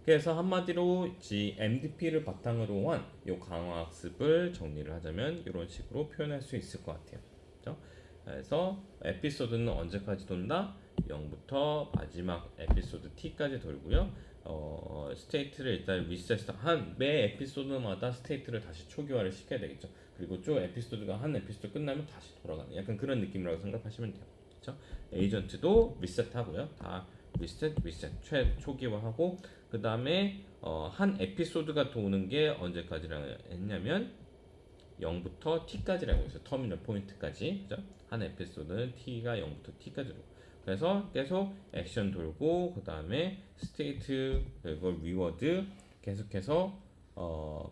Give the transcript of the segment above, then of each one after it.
그래서 한마디로 MDP를 바탕으로 한 이 강화학습을 정리를 하자면 이런 식으로 표현할 수 있을 것 같아요. 그렇죠? 그래서 에피소드는 언제까지 돈다? 0부터 마지막 에피소드 T까지 돌고요. 스테이트를 일단 리셋한 매 에피소드마다 스테이트를 다시 초기화를 시켜야 되겠죠. 그리고 쭉 에피소드가 한 에피소드 끝나면 다시 돌아가는 약간 그런 느낌이라고 생각하시면 돼요. 그렇죠? 에이전트도 리셋하고요. 다 리셋, 초기화하고 그 다음에 한 에피소드가 도는 게 언제까지라고 했냐면 0부터 T까지라고 했어요. 터미널 포인트까지. 그죠? 한 에피소드는 T가 0부터 T까지 돌고. 그래서 계속 액션 돌고 그 다음에 스테이트 그리고 리워드 계속해서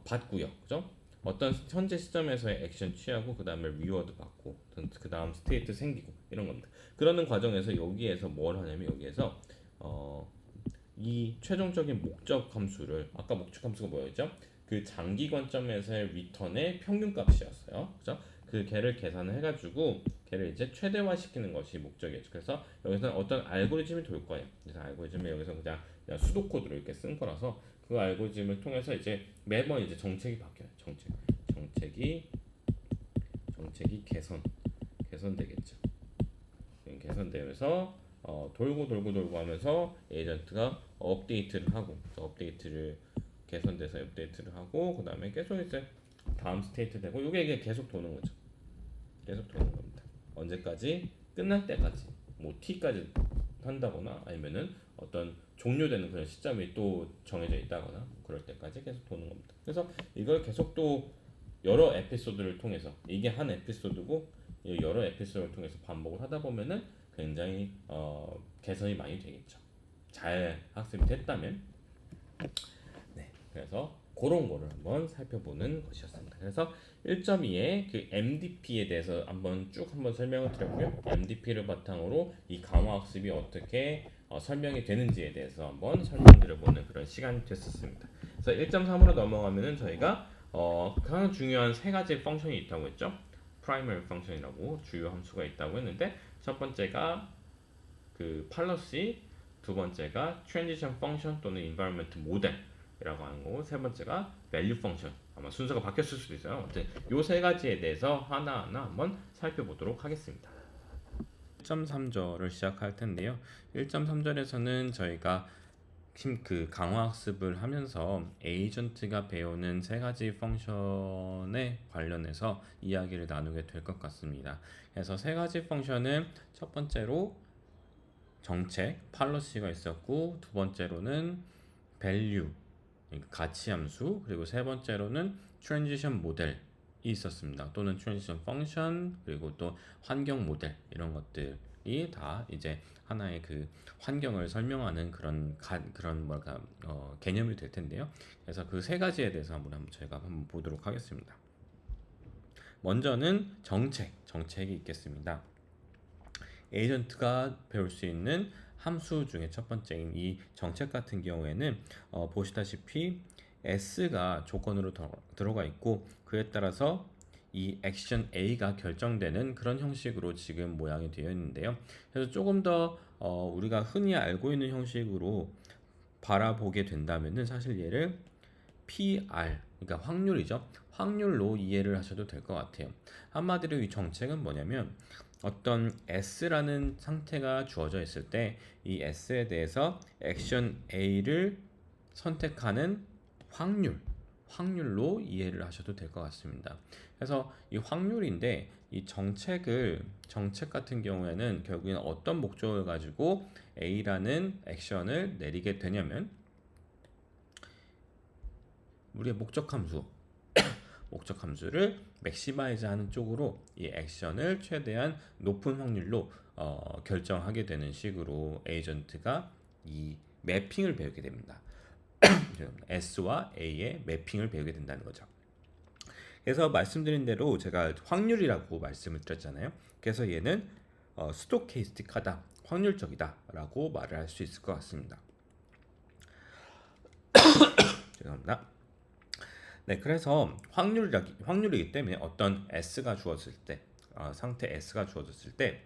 받고요. 그죠? 어떤 현재 시점에서의 액션 취하고 그 다음에 리워드 받고 그 다음 스테이트 생기고 이런 겁니다. 그러는 과정에서 여기에서 뭘 하냐면 여기에서 이 최종적인 목적 함수를 아까 목적 함수가 뭐였죠? 그 장기 관점에서의 리턴의 평균값이었어요. 그죠? 그 걔를 계산을 해가지고 걔를 이제 최대화시키는 것이 목적이었죠. 그래서 여기서 어떤 알고리즘이 돌 거예요. 그래서 알고리즘을 여기서 그냥 수도 코드로 이렇게 쓴 거라서 그 알고리즘을 통해서 이제 매번 이제 정책이 바뀌어요. 정책이 개선되겠죠. 개선되면서 돌고 하면서 에이전트가 업데이트를 하고 업데이트를 개선돼서 업데이트를 하고 그 다음에 계속 이제 다음 스테이트 되고 이게 계속 도는 거죠. 계속 도는 겁니다. 언제까지? 끝날 때까지 뭐 T까지 한다거나 아니면은 어떤 종료되는 그런 시점이 또 정해져 있다거나 그럴 때까지 계속 도는 겁니다. 그래서 이걸 계속 또 여러 에피소드를 통해서 이게 한 에피소드고 여러 에피소드를 통해서 반복을 하다 보면은 굉장히 개선이 많이 되겠죠. 잘 학습이 됐다면. 네, 그래서 그런 거를 한번 살펴보는 것이었습니다. 그래서 1.2의 그 MDP에 대해서 한번 설명을 드렸고요. MDP를 바탕으로 이 강화 학습이 어떻게 설명이 되는지에 대해서 한번 설명드려보는 그런 시간이 됐었습니다. 그래서 1.3으로 넘어가면은 저희가 가장 중요한 세 가지 펑션이 있다고 했죠. 프라이머리 펑션이라고 주요 함수가 있다고 했는데 첫 번째가 그 팔러시, 두 번째가 트랜지션 펑션 또는 인바이러먼트 모델이라고 하는 거고 세 번째가 밸류 펑션. 아마 순서가 바뀌었을 수도 있어요. 아무튼 요 세 가지에 대해서 하나하나 한번 살펴보도록 하겠습니다. 1.3절을 시작할 텐데요. 1.3절에서는 저희가 그 강화 학습을 하면서 에이전트가 배우는 세 가지 펑션에 관련해서 이야기를 나누게 될 것 같습니다. 그래서 세 가지 펑션은 첫 번째로 정책, 팔러시가 있었고 두 번째로는 value, 가치 함수, 그리고 세 번째로는 트랜지션 모델이 있었습니다. 또는 트랜지션 펑션, 그리고 또 환경 모델 이런 것들이 다 이제 하나의 그 환경을 설명하는 그런 뭐랄까 개념이 될 텐데요. 그래서 그 세 가지에 대해서 저희가 한번 보도록 하겠습니다. 먼저는 정책이 있겠습니다. 에이전트가 배울 수 있는 함수 중에 첫 번째인 이 정책 같은 경우에는 보시다시피 S가 조건으로 들어가 있고 그에 따라서 이 액션 A가 결정되는 그런 형식으로 지금 모양이 되어 있는데요. 그래서 조금 더 우리가 흔히 알고 있는 형식으로 바라보게 된다면은 사실 얘를 PR, 그러니까 확률이죠. 확률로 이해를 하셔도 될 것 같아요. 한마디로 이 정책은 뭐냐면 어떤 S라는 상태가 주어져 있을 때 이 S에 대해서 액션 A를 선택하는 확률로 이해를 하셔도 될 것 같습니다. 그래서 이 확률인데 이 정책 같은 경우에는 결국에는 어떤 목적을 가지고 A라는 액션을 내리게 되냐면 우리의 목적 함수를 맥시마이즈 하는 쪽으로 이 액션을 최대한 높은 확률로 결정하게 되는 식으로 에이전트가 이 매핑을 배우게 됩니다. S와 A의 매핑을 배우게 된다는 거죠. 그래서 말씀드린 대로 제가 확률이라고 말씀을 드렸잖아요. 그래서 얘는 스토케이스틱하다, 확률적이다 라고 말을 할 수 있을 것 같습니다. 죄송합니다. 네, 그래서 확률이기 때문에 어떤 S가 주어졌을 때, 상태 S가 주어졌을 때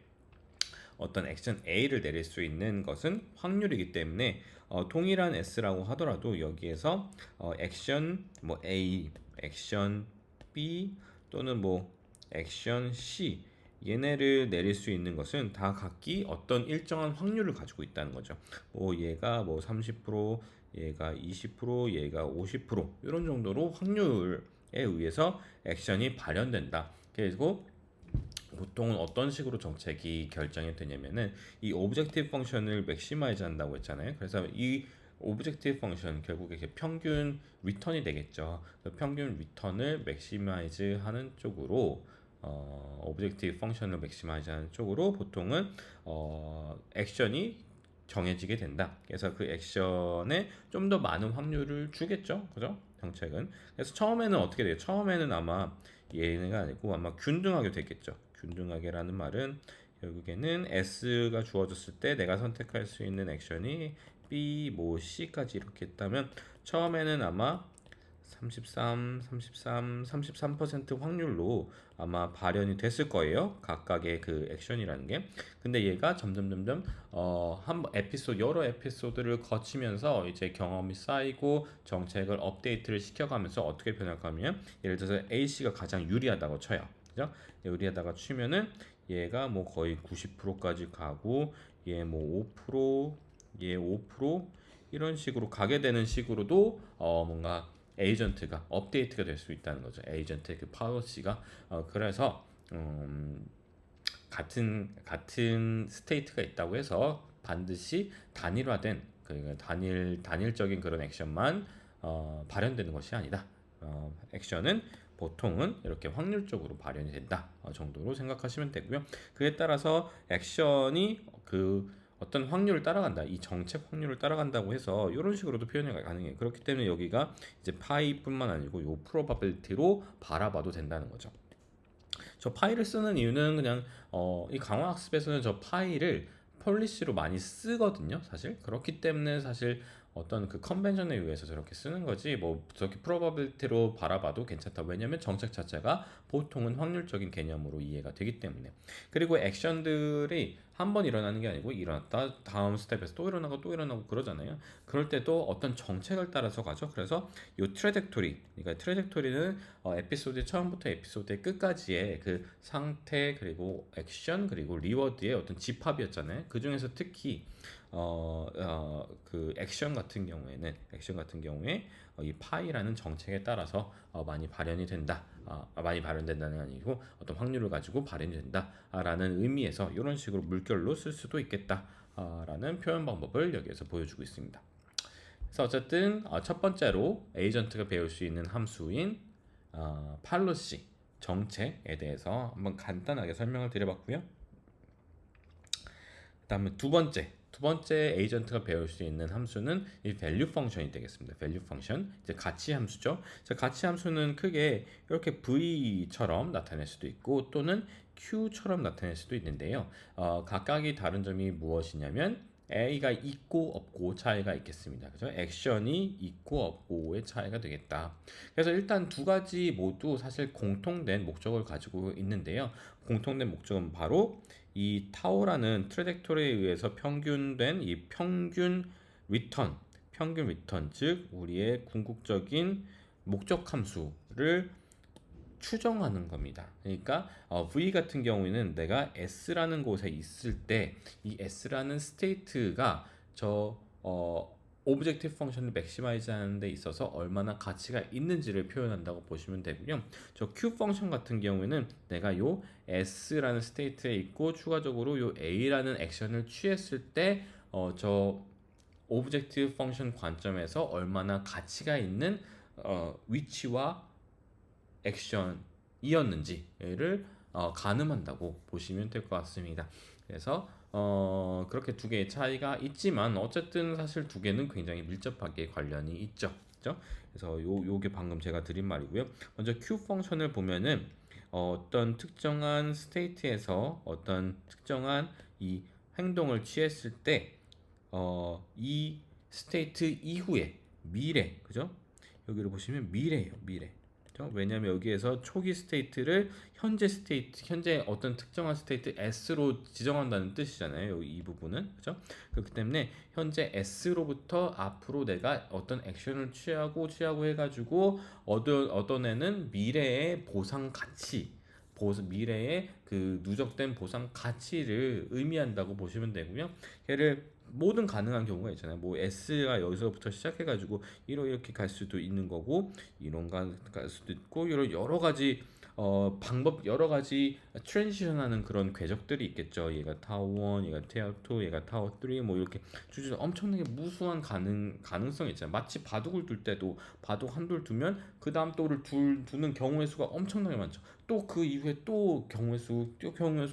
어떤 액션 A를 내릴 수 있는 것은 확률이기 때문에 동일한 S라고 하더라도 여기에서 액션 뭐 A, 액션 B 또는 뭐 액션 C 얘네를 내릴 수 있는 것은 다 각기 어떤 일정한 확률을 가지고 있다는 거죠. 뭐 얘가 뭐 30%, 얘가 20%, 얘가 50% 이런 정도로 확률에 의해서 액션이 발현된다. 그리고 보통은 어떤 식으로 정책이 결정이 되냐면은 이 오브젝티브 펑션을 맥시마이즈 한다고 했잖아요. 그래서 이 오브젝티브 펑션 결국에 이렇게 평균 리턴이 되겠죠. 그 평균 리턴을 맥시마이즈 하는 쪽으로 오브젝티브 펑션을 맥시마이즈 하는 쪽으로 보통은 액션이 정해지게 된다. 그래서 그 액션에 좀 더 많은 확률을 주겠죠. 그죠? 정책은. 그래서 처음에는 어떻게 돼요? 처음에는 아마 얘네가 아니고 아마 균등하게 되겠죠. 균등하게라는 말은 결국에는 S가 주어졌을 때 내가 선택할 수 있는 액션이 B, 뭐 C까지 이렇게 있다면 처음에는 아마 33% 확률로 아마 발현이 됐을 거예요. 각각의 그 액션이라는 게. 근데 얘가 점점 한 에피소드 여러 에피소드를 거치면서 이제 경험이 쌓이고 정책을 업데이트를 시켜가면서 어떻게 변할까 하면 예를 들어서 A씨가 가장 유리하다고 쳐요. 그죠? 유리하다가 치면은 얘가 뭐 거의 90%까지 가고 얘 뭐 5%, 얘 5% 이런 식으로 가게 되는 식으로도 뭔가 에이전트가 업데이트가 될 수 있다는 거죠. 에이전트의 그 policy가 그래서 같은 스테이트가 있다고 해서 반드시 단일화된 그 단일적인 그런 액션만 발현되는 것이 아니다. 액션은 보통은 이렇게 확률적으로 발현이 된다 정도로 생각하시면 되고요. 그에 따라서 액션이 그 어떤 확률을 따라간다. 이 정책 확률을 따라간다고 해서 이런 식으로도 표현이 가능해요. 그렇기 때문에 여기가 이제 파이뿐만 아니고 요 프로바빌리티로 바라봐도 된다는 거죠. 저 파이를 쓰는 이유는 그냥 이 강화학습에서는 저 파이를 폴리시로 많이 쓰거든요. 사실 그렇기 때문에 사실 어떤 그 컨벤션에 의해서 저렇게 쓰는 거지 뭐 저렇게 프로바빌리티로 바라봐도 괜찮다. 왜냐면 정책 자체가 보통은 확률적인 개념으로 이해가 되기 때문에. 그리고 액션들이 한 번 일어나는 게 아니고 일어났다 다음 스텝에서 또 일어나고 또 일어나고 그러잖아요. 그럴 때도 어떤 정책을 따라서 가죠. 그래서 요 트레젝토리, 그러니까 트레젝토리는 에피소드 처음부터 에피소드의 끝까지의 그 상태 그리고 액션 그리고 리워드의 어떤 집합이었잖아요. 그 중에서 특히 그 액션 같은 경우에 이 파이라는 정책에 따라서 많이 발현이 된다. 많이 발현된다는 게 아니고 어떤 확률을 가지고 발현이 된다라는 의미에서 이런 식으로 물결로 쓸 수도 있겠다라는 표현 방법을 여기에서 보여주고 있습니다. 그래서 어쨌든 첫 번째로 에이전트가 배울 수 있는 함수인 팔로시 정책에 대해서 한번 간단하게 설명을 드려봤고요. 그다음에 두 번째 에이전트가 배울 수 있는 함수는 이 value 펑션이 되겠습니다. value 펑션 이제 가치 함수죠. 가치 함수는 크게 이렇게 V처럼 나타낼 수도 있고 또는 Q처럼 나타낼 수도 있는데요. 각각이 다른 점이 무엇이냐면 A가 있고 없고 차이가 있겠습니다. 그죠? 액션이 있고 없고의 차이가 되겠다. 그래서 일단 두 가지 모두 사실 공통된 목적을 가지고 있는데요. 공통된 목적은 바로 이 타오라는 트레젝토리에 의해서 평균된 이 평균 리턴, 즉 우리의 궁극적인 목적 함수를 추정하는 겁니다. 그러니까 V 같은 경우에는 내가 S라는 곳에 있을 때 이 S라는 스테이트가 저 오브젝티브 펑션을 맥시마이즈 하는 데 있어서 얼마나 가치가 있는지를 표현한다고 보시면 되고요. 저 Q 펑션 같은 경우에는 내가 요 S라는 스테이트에 있고 추가적으로 요 A라는 액션을 취했을 때 저 오브젝티브 펑션 관점에서 얼마나 가치가 있는 위치와 액션이었는지를 가늠한다고 보시면 될 것 같습니다. 그래서 그렇게 두 개의 차이가 있지만 어쨌든 사실 두 개는 굉장히 밀접하게 관련이 있죠. 그죠? 그래서 요게 방금 제가 드린 말이고요. 먼저 Q 펑션을 보면은 어떤 특정한 스테이트에서 어떤 특정한 이 행동을 취했을 때 이 스테이트 이후에 미래, 그죠? 여기를 보시면 미래예요, 미래. 왜냐하면 여기에서 초기 스테이트를 현재 어떤 특정한 스테이트 S로 지정한다는 뜻이잖아요. 여기 이 부분은 그죠? 그렇기 때문에 현재 S로부터 앞으로 내가 어떤 액션을 취하고 해가지고 얻어내는 미래의 보상 가치, 미래의 그 누적된 보상 가치를 의미한다고 보시면 되고요. 얘를 모든 가능한 경우가 있잖아요. 뭐 S가 여기서부터 시작해가지고 이렇게 갈 수도 있는 거고, 이런 갈 수도 있고, 이런 여러 가지 방법, 여러 가지 트랜지션하는 그런 궤적들이 있겠죠. 얘가 타워 1, 얘가 타워 2, 얘가 타워 3, 뭐 이렇게 주주 엄청나게 무수한 가능성이 있잖아요. 마치 바둑을 둘 때도 바둑 한 돌 두면 그 다음 돌을 두는 경우의 수가 엄청나게 많죠. 또 그 이후에 또 경우의 수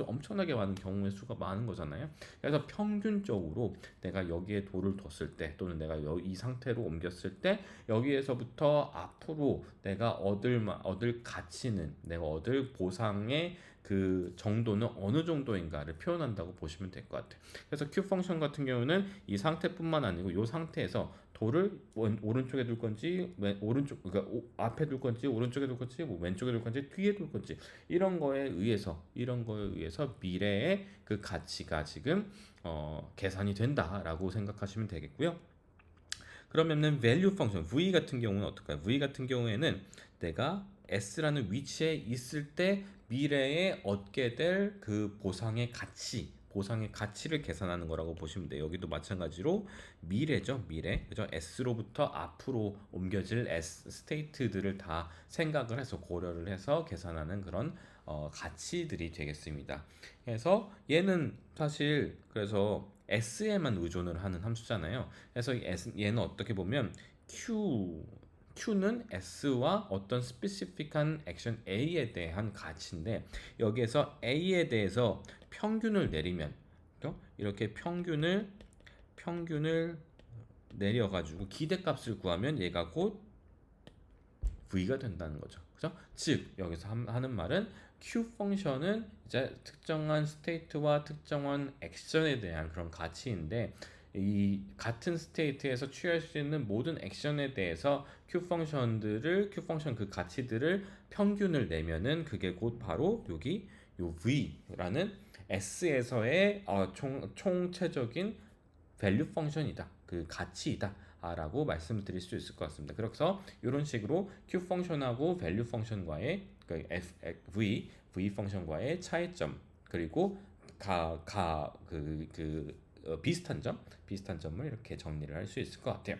엄청나게 많은 경우의 수가 많은 거잖아요. 그래서 평균적으로 내가 여기에 돌을 뒀을 때, 또는 내가 이 상태로 옮겼을 때, 여기에서부터 앞으로 내가 얻을 가치는, 내가 얻을 보상의 그 정도는 어느 정도인가를 표현한다고 보시면 될 것 같아요. 그래서 Q 펑션 같은 경우는 이 상태뿐만 아니고 이 상태에서 돌을 오른쪽에 둘 건지, 그러니까 앞에 둘 건지, 오른쪽에 둘 건지, 뭐 왼쪽에 둘 건지, 뒤에 둘 건지, 이런 거에 의해서 미래의 그 가치가 지금 계산이 된다라고 생각하시면 되겠고요. 그러면은 value 펑션 V 같은 경우는 어떨까요? V 같은 경우에는 내가 S라는 위치에 있을 때 미래에 얻게 될 그 보상의 가치를 계산하는 거라고 보시면 돼요. 여기도 마찬가지로 미래죠, 미래. 그죠? S로부터 앞으로 옮겨질 S 스테이트들을 다 생각을 해서 고려를 해서 계산하는 그런 가치들이 되겠습니다. 그래서 얘는 사실 그래서 S에만 의존을 하는 함수잖아요. 그래서 얘는 어떻게 보면 Q는 S와 어떤 스페시픽한 액션 A에 대한 가치인데, 여기에서 A에 대해서 평균을 내리면, 이렇게 평균을 내려가지고 기대값을 구하면 얘가 곧 V가 된다는 거죠. 그죠? 즉 여기서 하는 말은 Q 펑션은 이제 특정한 스테이트와 특정한 액션에 대한 그런 가치인데, 이 같은 스테이트에서 취할 수 있는 모든 액션에 대해서 Q 펑션 그 가치들을 평균을 내면은 그게 곧 바로 여기 요 V라는 S에서의 총체적인 밸류 펑션이다. 그 가치이다. 라고 말씀드릴 수 있을 것 같습니다. 그래서 이런 식으로 Q 펑션하고 밸류 펑션과의 V 펑션과의 차이점, 그리고 비슷한 점을 이렇게 정리를 할 수 있을 것 같아요.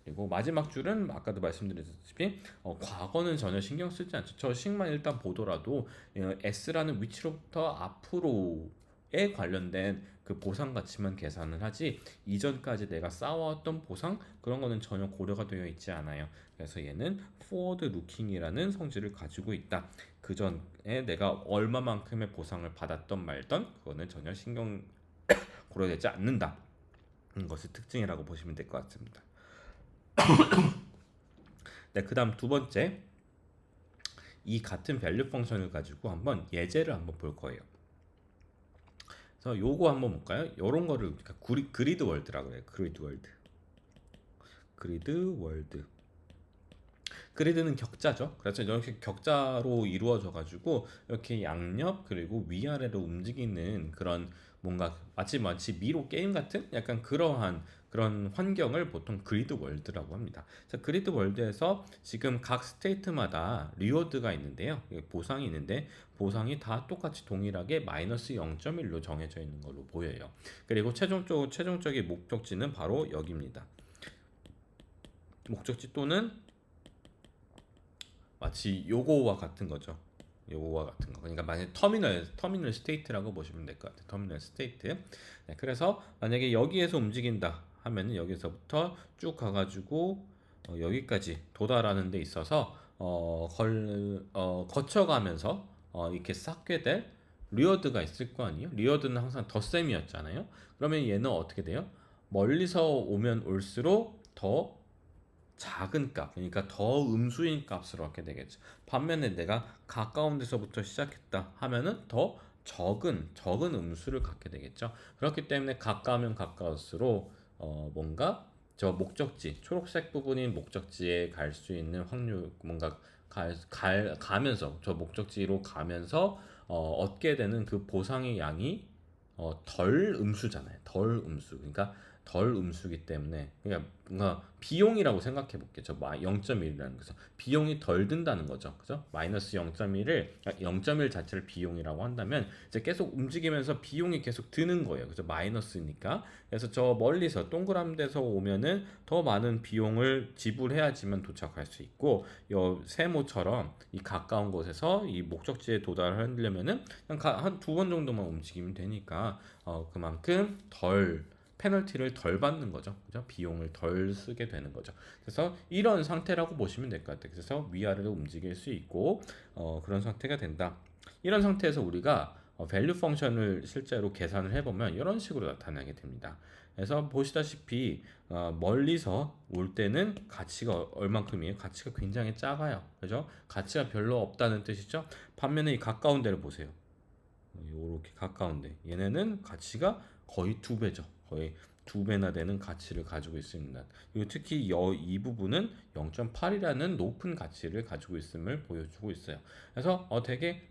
그리고 마지막 줄은 아까도 말씀드렸다시피 과거는 전혀 신경 쓰지 않죠. 저 식만 일단 보더라도 S라는 위치로부터 앞으로에 관련된 그 보상 가치만 계산을 하지, 이전까지 내가 쌓아왔던 보상 그런 거는 전혀 고려가 되어 있지 않아요. 그래서 얘는 forward looking이라는 성질을 가지고 있다. 그 전에 내가 얼마만큼의 보상을 받았던 말던 그거는 전혀 신경 고려되지 않는다. 것이 특징이라고 보시면 될 것 같습니다. 네, 그다음 두 번째, 이 같은 밸류 펑션을 가지고 한번 예제를 한번 볼 거예요. 그래서 요거 한번 볼까요? 요런 거를 그리드 월드라고 해요. 그리드 월드. 그리드는 격자죠. 그래서 이렇게 격자로 이루어져 가지고 이렇게 양옆 그리고 위아래로 움직이는 그런 뭔가 마치 미로 게임 같은 약간 그런 환경을 보통 그리드 월드라고 합니다. 그래서 그리드 월드에서 지금 각 스테이트마다 리워드가 있는데요. 보상이 있는데, 보상이 다 똑같이 동일하게 마이너스 0.1로 정해져 있는 걸로 보여요. 그리고 최종적인 목적지는 바로 여기입니다. 목적지 또는 마치 요거와 같은 거죠. 요거와 같은 거. 그러니까 만약 터미널 스테이트라고 보시면 될 것 같아요. 터미널 스테이트. 네, 그래서 만약에 여기에서 움직인다 하면은 여기서부터 쭉 가가지고 여기까지 도달하는 데 있어서 거쳐가면서 이렇게 쌓게 될 리워드가 있을 거 아니에요. 리워드는 항상 덧셈이었잖아요. 그러면 얘는 어떻게 돼요? 멀리서 오면 올수록 더 작은 값, 그러니까 더 음수인 값으로 얻게 되겠죠. 반면에 내가 가까운 데서부터 시작했다 하면은 더 적은 음수를 갖게 되겠죠. 그렇기 때문에 가까우면 가까울수록 뭔가 저 목적지 초록색 부분인 목적지에 갈 수 있는 확률 뭔가 가면서 저 목적지로 가면서 얻게 되는 그 보상의 양이 덜 음수잖아요. 덜 음수. 그러니까 덜 음수기 때문에 그러니까 뭔가 비용이라고 생각해 볼게요. 저 0.1이라는 거죠. 비용이 덜 든다는 거죠. 그죠? 마이너스 0.1을 0.1 자체를 비용이라고 한다면 이제 계속 움직이면서 비용이 계속 드는 거예요. 그죠? 마이너스니까. 그래서 저 멀리서 동그란 데서 오면은 더 많은 비용을 지불해야지만 도착할 수 있고 요 세모처럼 이 가까운 곳에서 이 목적지에 도달하려면은 그냥 한 두 번 정도만 움직이면 되니까 그만큼 덜 페널티를 덜 받는 거죠. 그죠? 비용을 덜 쓰게 되는 거죠. 그래서 이런 상태라고 보시면 될 것 같아요. 그래서 위아래로 움직일 수 있고 그런 상태가 된다. 이런 상태에서 우리가 value 펑션을 실제로 계산을 해보면 이런 식으로 나타나게 됩니다. 그래서 보시다시피 멀리서 올 때는 가치가 얼만큼이에요? 가치가 굉장히 작아요. 그죠? 가치가 별로 없다는 뜻이죠. 반면에 이 가까운 데를 보세요. 이렇게 가까운데 얘네는 가치가 거의 두 배죠. 거의 두 배나 되는 가치를 가지고 있습니다. 그리고 특히 이 부분은 0.8이라는 높은 가치를 가지고 있음을 보여주고 있어요. 그래서 되게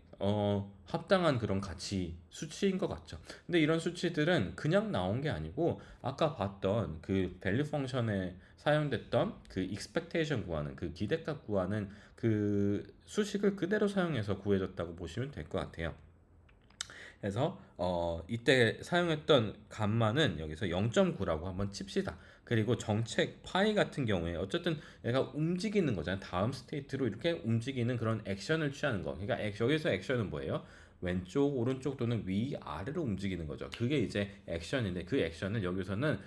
합당한 그런 가치 수치인 것 같죠. 근데 이런 수치들은 그냥 나온 게 아니고 아까 봤던 그 value 펑션에 사용됐던 그 expectation 구하는 그 기대값 구하는 그 수식을 그대로 사용해서 구해졌다고 보시면 될 것 같아요. 그래서 이때 사용했던 감마는 여기서 0.9라고 한번 칩시다. 그리고 정책 파이 같은 경우에 어쨌든 얘가 움직이는 거잖아요. 다음 스테이트로 이렇게 움직이는 그런 액션을 취하는 거. 그러니까 여기서 액션은 뭐예요? 왼쪽, 오른쪽 또는 위, 아래로 움직이는 거죠. 그게 이제 액션인데 그 액션을 여기서는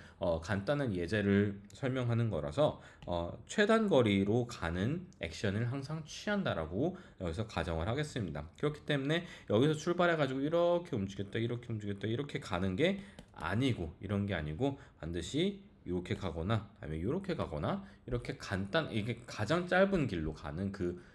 간단한 예제를 설명하는 거라서 최단 거리로 가는 액션을 항상 취한다라고 여기서 가정을 하겠습니다. 그렇기 때문에 여기서 출발해가지고 이렇게 움직였다, 이렇게 움직였다, 이렇게 가는 게 아니고 이런 게 아니고 반드시 이렇게 가거나 아니면 이렇게 가거나 이렇게 이게 가장 짧은 길로 가는 그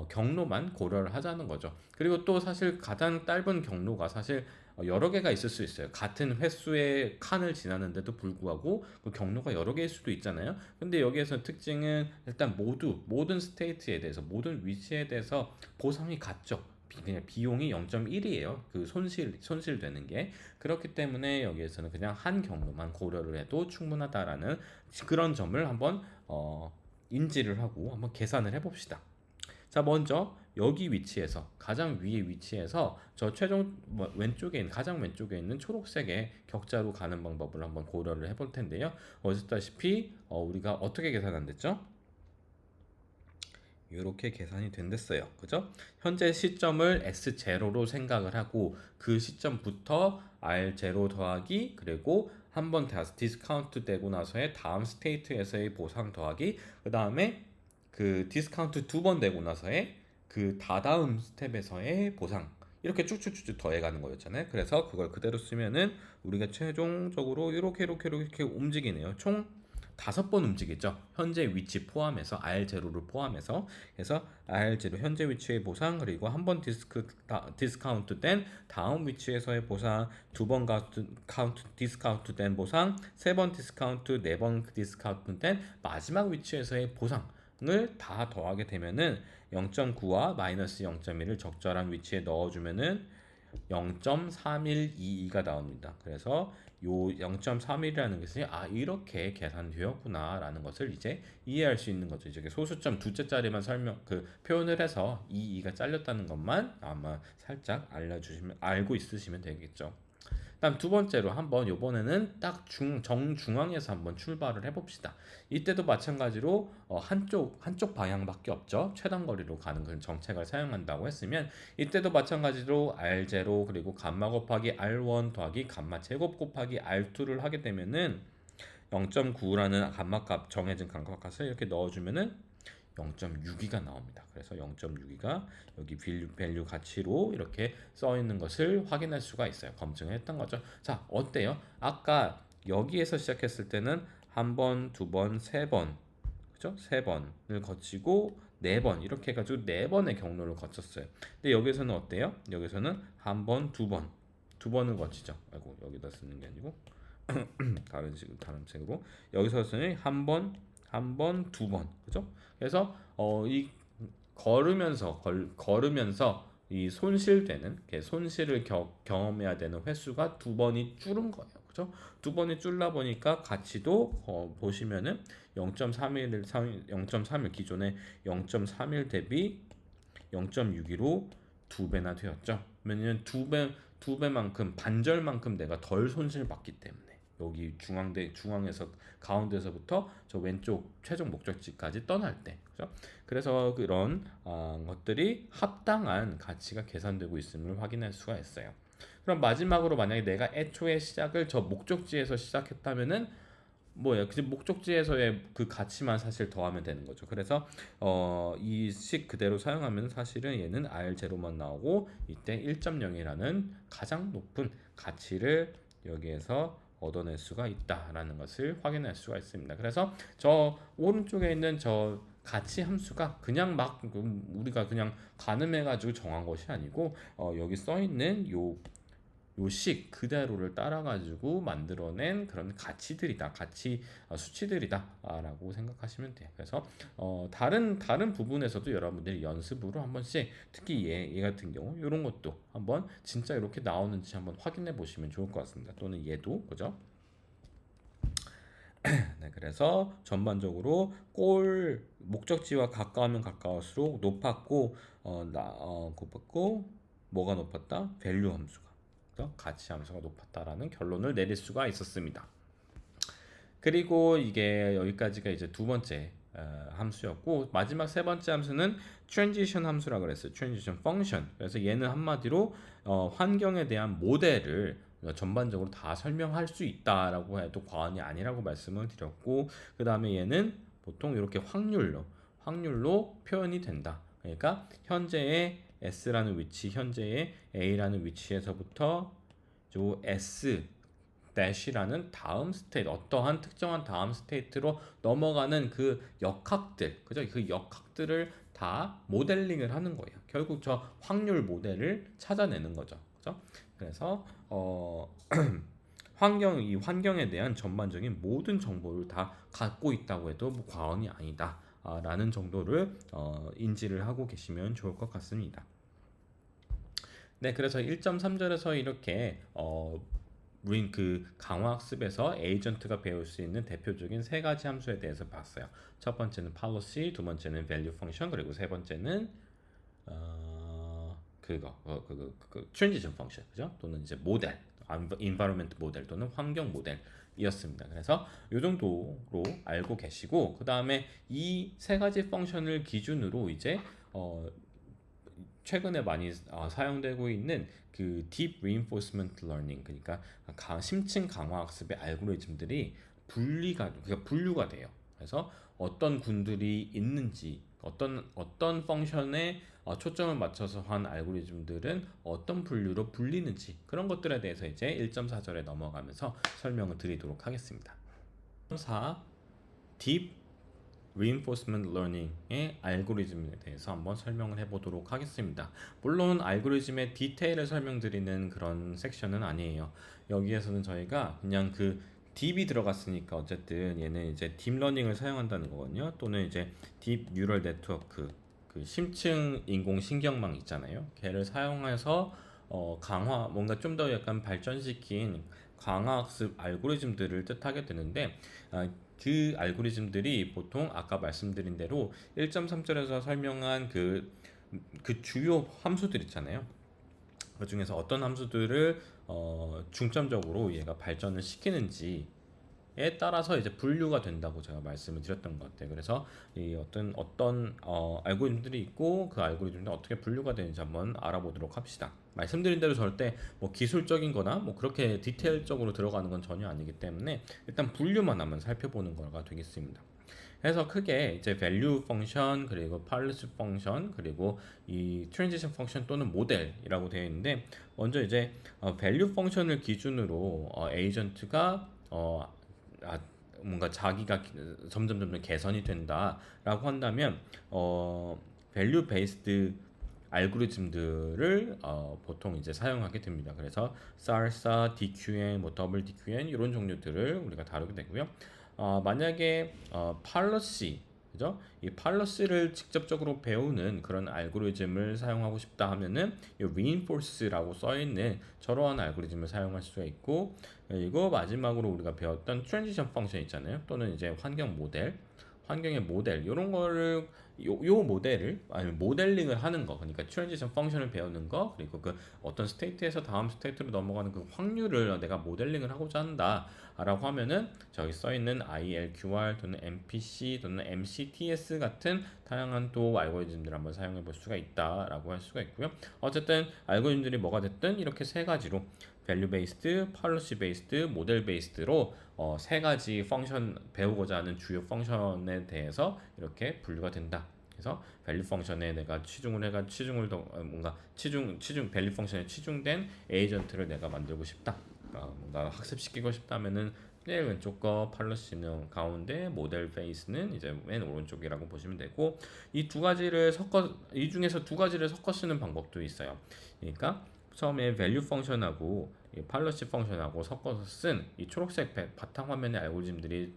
경로만 고려를 하자는 거죠. 그리고 또 사실 가장 짧은 경로가 사실 여러 개가 있을 수 있어요. 같은 횟수의 칸을 지나는데도 불구하고 그 경로가 여러 개일 수도 있잖아요. 근데 여기에서 특징은 일단 모든 스테이트에 대해서 모든 위치에 대해서 보상이 같죠. 그냥 비용이 0.1이에요. 그 손실되는 게. 그렇기 때문에 여기에서는 그냥 한 경로만 고려를 해도 충분하다라는 그런 점을 한번 인지를 하고 한번 계산을 해봅시다. 자, 먼저 여기 위치에서 가장 위에 위치에서 저 최종 왼쪽에 있는 가장 왼쪽에 있는 초록색의 격자로 가는 방법을 한번 고려를 해볼 텐데요. 보셨다시피 우리가 어떻게 계산한댔죠? 이렇게 계산이 된댔어요. 그죠? 현재 시점을 S0로 생각을 하고 그 시점부터 R0 더하기 그리고 한 번 다시 디스카운트 되고 나서의 다음 스테이트에서의 보상 더하기 그 다음에 그 디스카운트 두 번 되고 나서의 그 다다음 스텝에서의 보상 이렇게 쭉쭉쭉 더해가는 거였잖아요. 그래서 그걸 그대로 쓰면은 우리가 최종적으로 이렇게 움직이네요. 총 5번 움직이죠. 현재 위치 포함해서 R0를 포함해서 그래서 R0 현재 위치의 보상 그리고 한 번 디스카운트 된 다음 위치에서의 보상 두 번 디스카운트 된 보상 세 번 디스카운트 네 번 디스카운트 된 마지막 위치에서의 보상을 다 더하게 되면은 0.9와 마이너스 0.1을 적절한 위치에 넣어주면은 0.3122가 나옵니다. 그래서 요 0.31이라는 것이 이렇게 계산되었구나 라는 것을 이제 이해할 수 있는 거죠. 이제 소수점 두째 자리만 표현을 해서 이 2가 잘렸다는 것만 아마 살짝 알고 있으시면 되겠죠. 다음 두 번째로 한번 요번에는 딱 정중앙에서 한번 출발을 해봅시다. 이때도 마찬가지로 한쪽 방향밖에 없죠. 최단 거리로 가는 그런 정책을 사용한다고 했으면 이때도 마찬가지로 R0 그리고 감마 곱하기 R1 더하기 감마 제곱 곱하기 R2를 하게 되면은 0.9라는 감마값 정해진 감마값을 이렇게 넣어주면은 0.62가 나옵니다. 그래서 0.62가 여기 밸류 가치로 이렇게 써 있는 것을 확인할 수가 있어요. 검증을 했던 거죠. 자, 어때요? 아까 여기에서 시작했을 때는 한 번, 두 번, 세 번, 그죠? 세 번을 거치고 네 번 이렇게 해가지고 네 번의 경로를 거쳤어요. 근데 여기서는 어때요? 여기서는 한 번, 두 번을 거치죠. 아이고 여기다 쓰는 게 아니고 다른 식으로 여기서는 한 번, 두 번, 그죠? 그래서 이 걸으면서 이 손실을 경험해야 되는 횟수가 두 번이 줄은 거예요, 그죠? 두 번이 줄다 보니까 가치도 보시면은 0.31 기존에 0.31 대비 0.62로 두 배나 되었죠. 왜냐면 두 배만큼 반절만큼 내가 덜 손실받기 때문에 여기 중앙에서 가운데서부터 저 왼쪽 최종 목적지까지 떠날 때, 그죠? 그래서 그런 것들이 합당한 가치가 계산되고 있음을 확인할 수가 있어요. 그럼 마지막으로 만약에 내가 애초에 시작을 저 목적지에서 시작했다면은 뭐예요? 그 목적지에서의 그 가치만 사실 더하면 되는 거죠. 그래서 이 식 그대로 사용하면 사실은 얘는 R0만 나오고 이때 1.0이라는 가장 높은 가치를 여기에서 얻어낼 수가 있다라는 것을 확인할 수가 있습니다. 그래서 저 오른쪽에 있는 저 가치 함수가 그냥 막 우리가 그냥 가늠해가지고 정한 것이 아니고 여기 써 있는 요식 그대로를 따라가지고 만들어낸 그런 가치들이다, 수치들이다라고 생각하시면 돼요. 그래서 다른 부분에서도 여러분들이 연습으로 한 번씩 특히 얘 같은 경우 이런 것도 한번 진짜 이렇게 나오는지 한번 확인해 보시면 좋을 것 같습니다. 또는 얘도 그죠? 네, 그래서 전반적으로 골 목적지와 가까우면 가까울수록 높았고 뭐가 높았다? 밸류 함수가 가치 함수가 높았다라는 결론을 내릴 수가 있었습니다. 그리고 이게 여기까지가 이제 두 번째 함수였고 마지막 세 번째 함수는 transition 함수라고 그랬어요. transition function. 그래서 얘는 한마디로 환경에 대한 모델을 전반적으로 다 설명할 수 있다라고 해도 과언이 아니라고 말씀을 드렸고 그 다음에 얘는 보통 이렇게 확률로 표현이 된다. 그러니까 현재의 S라는 위치, 현재의 A라는 위치에서부터 요 S 대시라는 다음 스테이트 어떠한 특정한 다음 스테이트로 넘어가는 그 역학들 그죠? 그 역학들을 다 모델링을 하는 거예요. 결국 저 확률 모델을 찾아내는 거죠. 그죠? 그래서 이 환경에 대한 전반적인 모든 정보를 다 갖고 있다고 해도 뭐 과언이 아니다. 라는 정도를 인지를 하고 계시면 좋을 것 같습니다. 네, 그래서 1.3절에서 이렇게 우린 그 강화학습에서 에이전트가 배울 수 있는 대표적인 세 가지 함수에 대해서 봤어요. 첫 번째는 policy, 두 번째는 value function, 그리고 세 번째는 transition function, 그죠? 또는 이제 모델, environment 모델 또는 환경 모델이었습니다. 그래서 이 정도로 알고 계시고 그 다음에 이 세 가지 펑션을 기준으로 이제 최근에 많이 사용되고 있는 그 Deep Reinforcement Learning 그러니까 심층 강화 학습의 알고리즘들이 분류가 돼요. 그래서 어떤 군들이 있는지 어떤 펑션에 초점을 맞춰서 한 알고리즘들은 어떤 분류로 불리는지 그런 것들에 대해서 이제 1.4절에 넘어가면서 설명을 드리도록 하겠습니다. 4. Deep Reinforcement Learning의 알고리즘에 대해서 한번 설명을 해보도록 하겠습니다. 물론 알고리즘의 디테일을 설명드리는 그런 섹션은 아니에요. 여기에서는 저희가 그냥 그 딥이 들어갔으니까 어쨌든 얘는 이제 딥러닝을 사용한다는 거거든요. 또는 이제 딥 뉴럴 네트워크 그 심층 인공신경망 있잖아요. 걔를 사용해서 뭔가 좀 더 약간 발전시킨 강화학습 알고리즘들을 뜻하게 되는데 그 알고리즘들이 보통 아까 말씀드린 대로 1.3절에서 설명한 그 주요 함수들 있잖아요. 그 중에서 어떤 함수들을 중점적으로 얘가 발전을 시키는지에 따라서 이제 분류가 된다고 제가 말씀을 드렸던 것 같아요. 그래서 이 어떤 알고리즘들이 있고 그 알고리즘들이 어떻게 분류가 되는지 한번 알아보도록 합시다. 말씀드린 대로 절대 뭐 기술적인 거나 뭐 그렇게 디테일적으로 들어가는 건 전혀 아니기 때문에 일단 분류만 한번 살펴보는 거가 되겠습니다. 그래서 크게 이제 value 펑션 그리고 policy 펑션 그리고 이 transition 펑션 또는 모델이라고 되어 있는데 먼저 이제 value 펑션을 기준으로 에이전트가 뭔가 자기가 점점 개선이 된다라고 한다면 value based 알고리즘들을 보통 이제 사용하게 됩니다. 그래서 SARSA, DQN, 뭐 더블 DQN 이런 종류들을 우리가 다루게 되고요. 만약에 팔러시 그죠? 이 팔러스를 직접적으로 배우는 그런 알고리즘을 사용하고 싶다 하면은 이 reinforce라고 써 있는 저러한 알고리즘을 사용할 수가 있고, 그리고 마지막으로 우리가 배웠던 transition 펑션 있잖아요. 또는 이제 환경의 모델 이런 거를 요 모델을 아니면 모델링을 하는 거, 그러니까 트랜지션 펑션을 배우는 거, 그리고 그 어떤 스테이트에서 다음 스테이트로 넘어가는 그 확률을 내가 모델링을 하고자 한다라고 하면은 저기 써 있는 ILQR 또는 MPC 또는 MCTS 같은 다양한 또 알고리즘들 한번 사용해 볼 수가 있다라고 할 수가 있고요. 어쨌든 알고리즘들이 뭐가 됐든 이렇게 세 가지로 밸류 베이스드, 펄러시 베이스드, 모델 베이스드로 세 가지 펑션 배우고자 하는 주요 펑션에 대해서 이렇게 분류가 된다. 그래서 밸류 펑션에 내가 치중을 더 뭔가 치중 밸류 펑션에 치중된 에이전트를 내가 만들고 싶다. 뭔가 학습시키고 싶다면은 제일 왼쪽 거 팔러시는 가운데, 모델 베이스는 이제 맨 오른쪽이라고 보시면 되고, 이 중에서 두 가지를 섞어 쓰는 방법도 있어요. 그러니까 처음에 value 펑션하고 이 팔러시 펑션하고 섞어서 쓴 이 초록색 바탕 화면의 알고리즘들이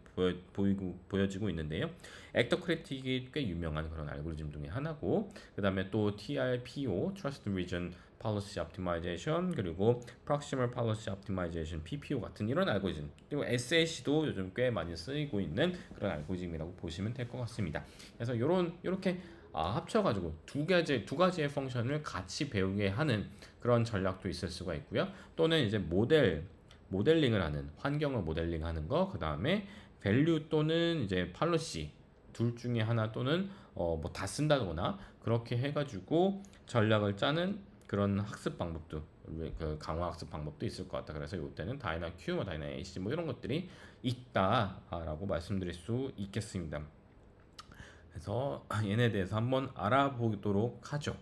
보여지고 있는데요. 액터크리틱이 꽤 유명한 그런 알고리즘 중에 하나고, 그 다음에 또 TRPO, Trust Region Policy Optimization, 그리고 Proximal Policy Optimization, PPO 같은 이런 알고리즘, 그리고 SAC도 요즘 꽤 많이 쓰이고 있는 그런 알고리즘이라고 보시면 될 것 같습니다. 그래서 이렇게 합쳐가지고 두 가지의 펑션을 같이 배우게 하는 그런 전략도 있을 수가 있고요. 또는 이제 모델링을 하는, 환경을 모델링하는 거, 그 다음에 밸류 또는 이제 팔로시 둘 중에 하나 또는 뭐 다 쓴다거나 그렇게 해가지고 전략을 짜는 그런 학습 방법도, 그 강화 학습 방법도 있을 것 같다. 그래서 이때는 다이나 Q, 뭐 다이나 AC 뭐 이런 것들이 있다라고 말씀드릴 수 있겠습니다. 그래서 얘네에 대해서 한번 알아보도록 하죠.